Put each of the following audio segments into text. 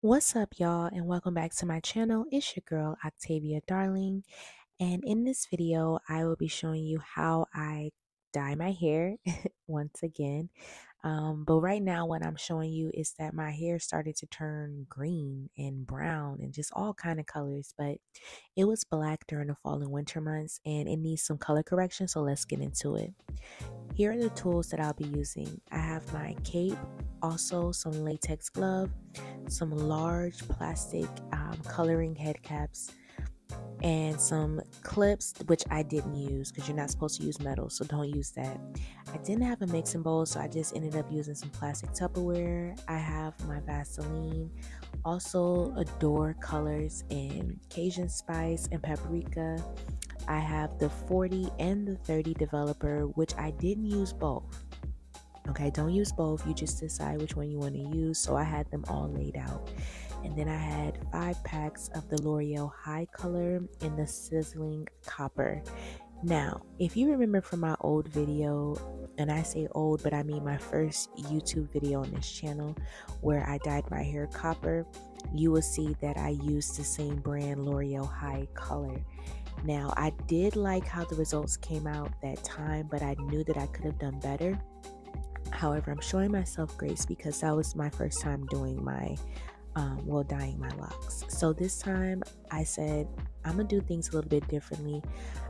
What's up, y'all, and welcome back to my channel. It's your girl, Octavia Darling, and in this video, I will be showing you how I dye my hair once again. But right now, what I'm showing you is that my hair started to turn green and brown and just all kind of colors, but it was black during the fall and winter months, and it needs some color correction, so let's get into it. Here are the tools that I'll be using. I have my cape, also some latex glove, some large plastic coloring head caps, and some clips, which I didn't use because you're not supposed to use metal, so don't use that. I didn't have a mixing bowl, so I just ended up using some plastic Tupperware. I have my Vaseline, also Adore colors and Cajun spice and paprika. I have the 40 and the 30 developer, which I didn't use both. Okay, don't use both. You just decide which one you want to use. So I had them all laid out. And then I had 5 packs of the L'Oreal High Color in the Sizzling Copper. Now, if you remember from my old video, and I say old, but I mean my first YouTube video on this channel where I dyed my hair copper, you will see that I used the same brand L'Oreal High Color. Now, I did like how the results came out that time, but I knew that I could have done better. However, I'm showing myself grace because that was my first time doing my, dyeing my locks. So this time I said, I'm going to do things a little bit differently.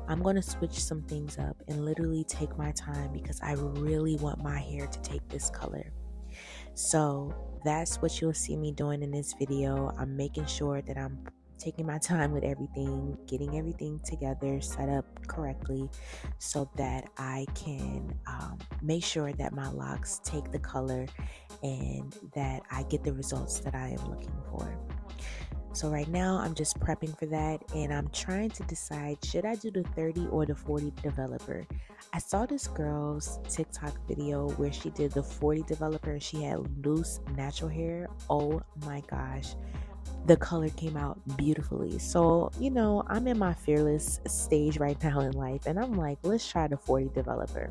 I'm going to switch some things up and literally take my time because I really want my hair to take this color. So that's what you'll see me doing in this video. I'm making sure that I'm taking my time with everything, getting everything together, set up correctly so that I can make sure that my locks take the color and that I get the results that I am looking for. So right now I'm just prepping for that, and I'm trying to decide, should I do the 30 or the 40 developer? I saw this girl's TikTok video where she did the 40 developer and she had loose natural hair. Oh my gosh, the color came out beautifully. So, I'm in my fearless stage right now in life, and I'm like, let's try the 40 developer.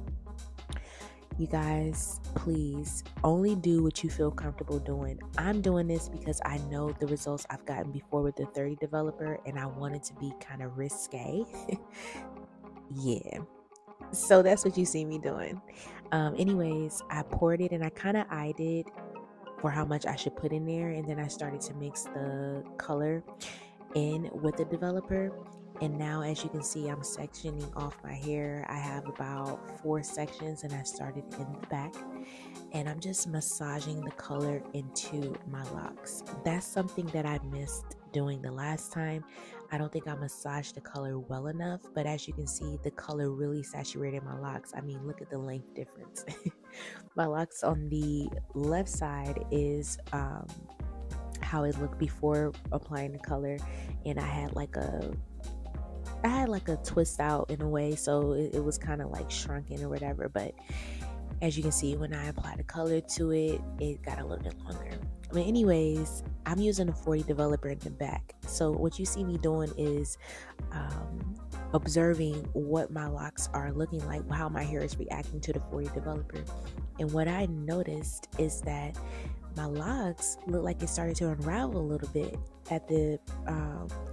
You guys, please only do what you feel comfortable doing. I'm doing this because I know the results I've gotten before with the 30 developer, and I want it to be kind of risque. Yeah. So that's what you see me doing. Anyways, I poured it and I kind of eyed it for how much I should put in there, and then I started to mix the color in with the developer. And now, as you can see, I'm sectioning off my hair. I have about 4 sections, and I started in the back, and I'm just massaging the color into my locks. That's something that I missed doing the last time. I don't think I massaged the color well enough, but as you can see, the color really saturated my locks. I mean, look at the length difference. My locks on the left side is how it looked before applying the color, and I had like a twist out in a way, so it was kind of like shrunken or whatever. But as you can see, when I applied the color to it, it got a little bit longer. But anyways, I'm using a 40 developer in the back. So what you see me doing is observing what my locks are looking like, how my hair is reacting to the 40 developer. And what I noticed is that my locks look like it started to unravel a little bit at the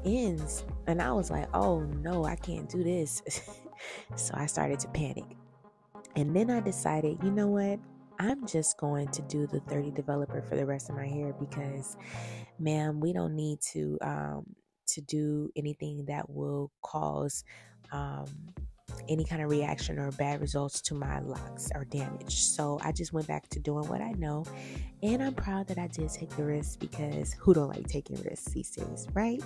ends. And I was like, oh no, I can't do this. So I started to panic. And then I decided, you know what? I'm just going to do the 30 developer for the rest of my hair because, ma'am, we don't need to do anything that will cause any kind of reaction or bad results to my locks or damage. So I just went back to doing what I know, and I'm proud that I did take the risk because who don't like taking risks these days, right?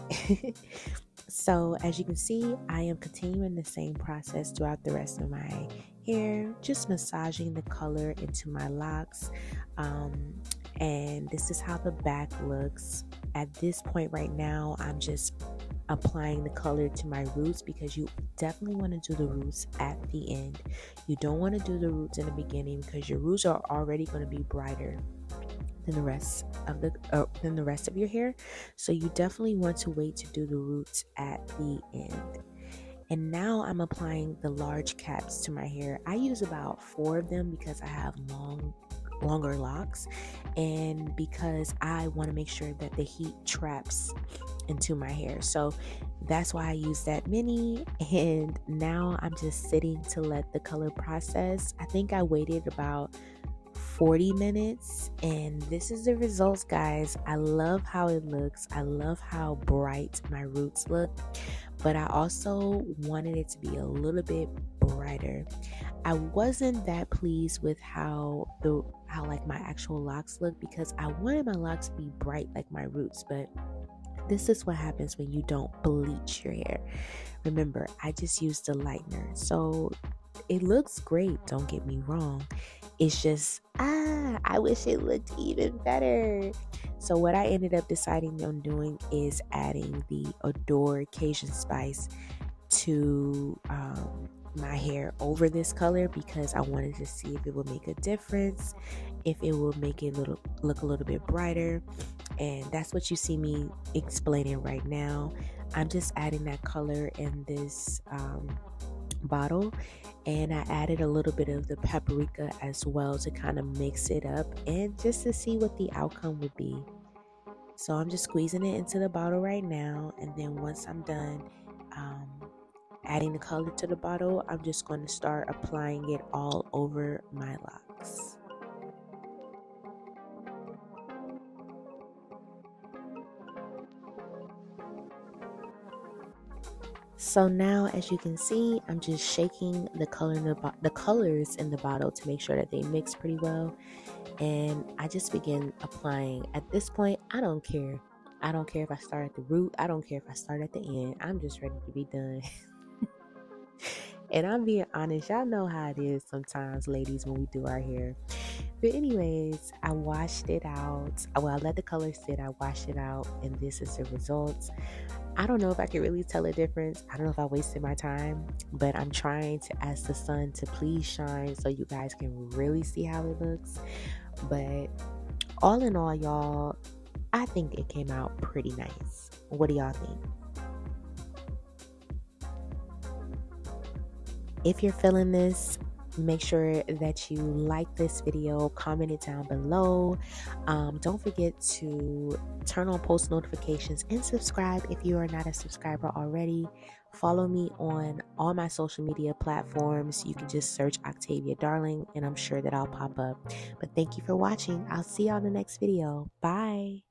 So as you can see, I am continuing the same process throughout the rest of my hair, just massaging the color into my locks. And this is how the back looks. At this point right now, I'm just applying the color to my roots because you definitely want to do the roots at the end. You don't want to do the roots in the beginning because your roots are already going to be brighter than the rest of your hair. So you definitely want to wait to do the roots at the end. And now I'm applying the large caps to my hair. I use about 4 of them because I have long longer locks, and because I want to make sure that the heat traps into my hair. So that's why I use that mini, and now I'm just sitting to let the color process. I think I waited about 40 minutes, and this is the results, guys. I love how it looks. I love how bright my roots look, but I also wanted it to be a little bit brighter. I wasn't that pleased with how like my actual locks look, because I wanted my locks to be bright like my roots, but this is what happens when you don't bleach your hair. Remember, I just used a lightener, so it looks great, don't get me wrong. It's just, I wish it looked even better. So what I ended up deciding on doing is adding the Adore Cajun Spice to my hair over this color, because I wanted to see if it would make a difference, if it will make it look a little bit brighter. And that's what you see me explaining right now. I'm just adding that color in this bottle, and I added a little bit of the paprika as well to kind of mix it up and just to see what the outcome would be. So I'm just squeezing it into the bottle right now, and then once I'm done adding the color to the bottle, I'm just going to start applying it all over my locks. So now, as you can see, I'm just shaking the colors in the bottle to make sure that they mix pretty well, and I just begin applying. At this point, I don't care. I don't care if I start at the root. I don't care if I start at the end. I'm just ready to be done. And I'm being honest, y'all know how it is sometimes, ladies, when we do our hair. But anyways, I washed it out. Well, I let the color sit. I washed it out, and this is the results. I don't know if I can really tell a difference. I don't know if I wasted my time, but I'm trying to ask the sun to please shine so you guys can really see how it looks. But all in all, y'all, I think it came out pretty nice. What do y'all think? If you're feeling this, make sure that you like this video, comment it down below. Don't forget to turn on post notifications and subscribe if you are not a subscriber already. Follow me on all my social media platforms. You can just search Octavia Darling, and I'm sure that I'll pop up. But thank you for watching. I'll see you on the next video. Bye.